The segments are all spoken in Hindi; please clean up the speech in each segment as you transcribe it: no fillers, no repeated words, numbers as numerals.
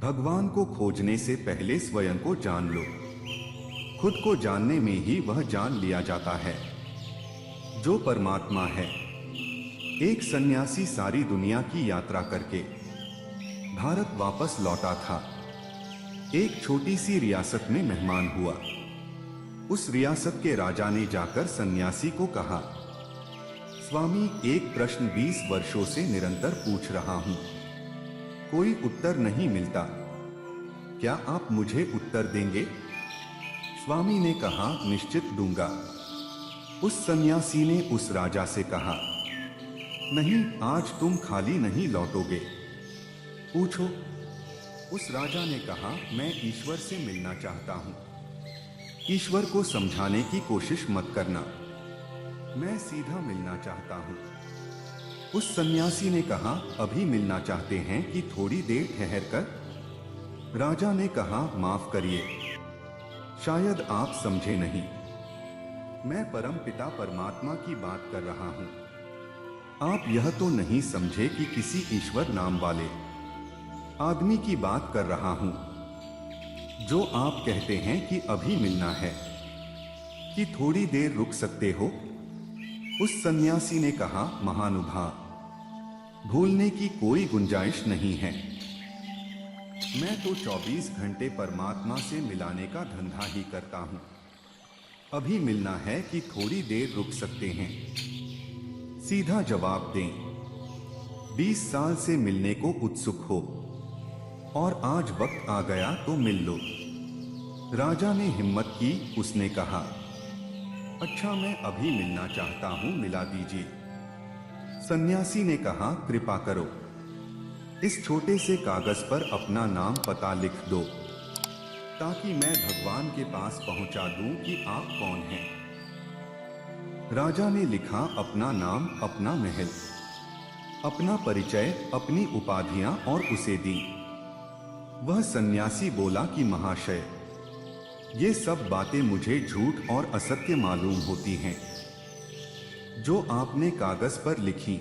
भगवान को खोजने से पहले स्वयं को जान लो। खुद को जानने में ही वह जान लिया जाता है जो परमात्मा है। एक सन्यासी सारी दुनिया की यात्रा करके भारत वापस लौटा था। एक छोटी सी रियासत में मेहमान हुआ। उस रियासत के राजा ने जाकर सन्यासी को कहा, स्वामी, एक प्रश्न 20 वर्षों से निरंतर पूछ रहा हूं, कोई उत्तर नहीं मिलता, क्या आप मुझे उत्तर देंगे? स्वामी ने कहा, निश्चित दूंगा। उस सन्यासी ने उस राजा से कहा, नहीं, आज तुम खाली नहीं लौटोगे, पूछो। उस राजा ने कहा, मैं ईश्वर से मिलना चाहता हूं। ईश्वर को समझाने की कोशिश मत करना, मैं सीधा मिलना चाहता हूं। उस सन्यासी ने कहा, अभी मिलना चाहते हैं कि थोड़ी देर ठहर कर? राजा ने कहा, माफ करिए, शायद आप समझे नहीं, मैं परम पिता परमात्मा की बात कर रहा हूं। आप यह तो नहीं समझे कि किसी ईश्वर नाम वाले आदमी की बात कर रहा हूं। जो आप कहते हैं कि अभी मिलना है, कि थोड़ी देर रुक सकते हो? उस सन्यासी ने कहा, महानुभाव, भूलने की कोई गुंजाइश नहीं है, मैं तो 24 घंटे परमात्मा से मिलाने का धंधा ही करता हूं। अभी मिलना है कि थोड़ी देर रुक सकते हैं? सीधा जवाब दें। 20 साल से मिलने को उत्सुक हो और आज वक्त आ गया तो मिल लो। राजा ने हिम्मत की, उसने कहा, अच्छा, मैं अभी मिलना चाहता हूं, मिला दीजिए। सन्यासी ने कहा, कृपा करो, इस छोटे से कागज पर अपना नाम पता लिख दो, ताकि मैं भगवान के पास पहुंचा दूं कि आप कौन हैं। राजा ने लिखा अपना नाम, अपना महल, अपना परिचय, अपनी उपाधियां और उसे दी। वह सन्यासी बोला कि महाशय, ये सब बातें मुझे झूठ और असत्य मालूम होती हैं जो आपने कागज पर लिखी।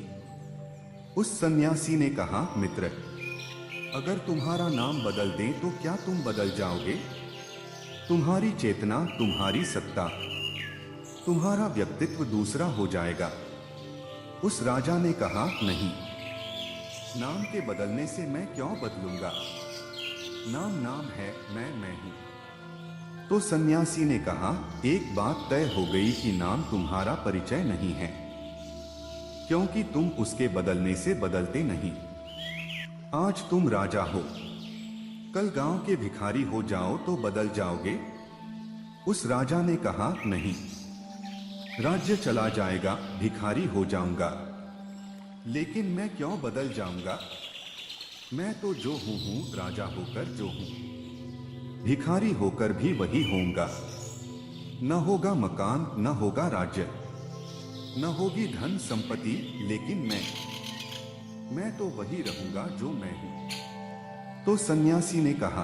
उस सन्यासी ने कहा, मित्र, अगर तुम्हारा नाम बदल दें तो क्या तुम बदल जाओगे? तुम्हारी चेतना, तुम्हारी सत्ता, तुम्हारा व्यक्तित्व दूसरा हो जाएगा। उस राजा ने कहा, नहीं, नाम के बदलने से मैं क्यों बदलूंगा? नाम नाम है, मैं हूं। तो सन्यासी ने कहा, एक बात तय हो गई कि नाम तुम्हारा परिचय नहीं है, क्योंकि तुम उसके बदलने से बदलते नहीं। आज तुम राजा हो, कल गांव के भिखारी हो जाओ तो बदल जाओगे? उस राजा ने कहा, नहीं, राज्य चला जाएगा, भिखारी हो जाऊंगा, लेकिन मैं क्यों बदल जाऊंगा? मैं तो जो हूं राजा होकर जो हूं, भिखारी होकर भी वही होऊंगा। न होगा मकान, न होगा राज्य, न होगी धन संपत्ति, लेकिन मैं तो वही रहूंगा जो मैं हूं। तो सन्यासी ने कहा,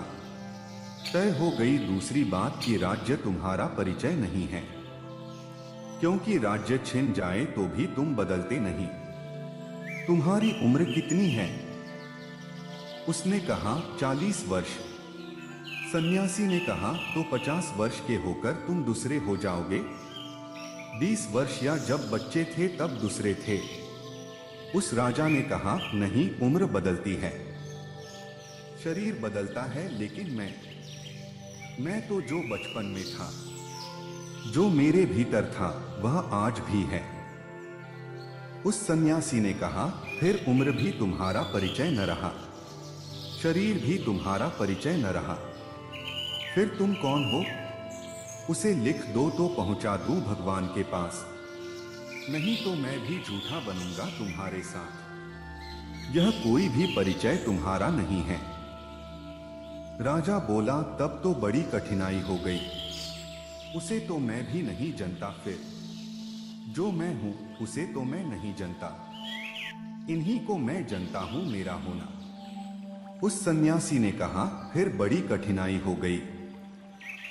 तय हो गई दूसरी बात कि राज्य तुम्हारा परिचय नहीं है, क्योंकि राज्य छिन जाए तो भी तुम बदलते नहीं। तुम्हारी उम्र कितनी है? उसने कहा, 40 वर्ष। सन्यासी ने कहा, तो 50 वर्ष के होकर तुम दूसरे हो जाओगे। 20 वर्ष या जब बच्चे थे तब दूसरे थे। उस राजा ने कहा, नहीं, उम्र बदलती है, शरीर बदलता है, लेकिन मैं तो जो बचपन में था, जो मेरे भीतर था, वह आज भी है। उस सन्यासी ने कहा, फिर उम्र भी तुम्हारा परिचय न रहा, शरीर भी तुम्हारा परिचय न रहा, फिर तुम कौन हो? उसे लिख दो तो पहुंचा दूं भगवान के पास, नहीं तो मैं भी झूठा बनूंगा तुम्हारे साथ। यह कोई भी परिचय तुम्हारा नहीं है। राजा बोला, तब तो बड़ी कठिनाई हो गई, उसे तो मैं भी नहीं जानता, फिर जो मैं हूं उसे तो मैं नहीं जानता, इन्हीं को मैं जानता हूं, मेरा होना। उस सन्यासी ने कहा, फिर बड़ी कठिनाई हो गई,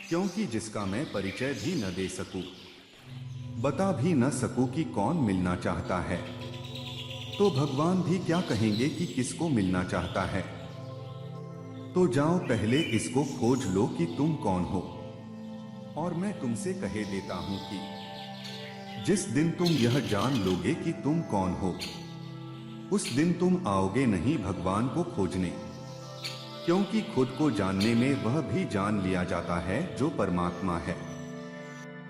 क्योंकि जिसका मैं परिचय भी न दे सकूं, बता भी न सकूं कि कौन मिलना चाहता है, तो भगवान भी क्या कहेंगे कि किसको मिलना चाहता है। तो जाओ पहले इसको खोज लो कि तुम कौन हो, और मैं तुमसे कहे देता हूं कि जिस दिन तुम यह जान लोगे कि तुम कौन हो, उस दिन तुम आओगे नहीं भगवान को खोजने, क्योंकि खुद को जानने में वह भी जान लिया जाता है जो परमात्मा है।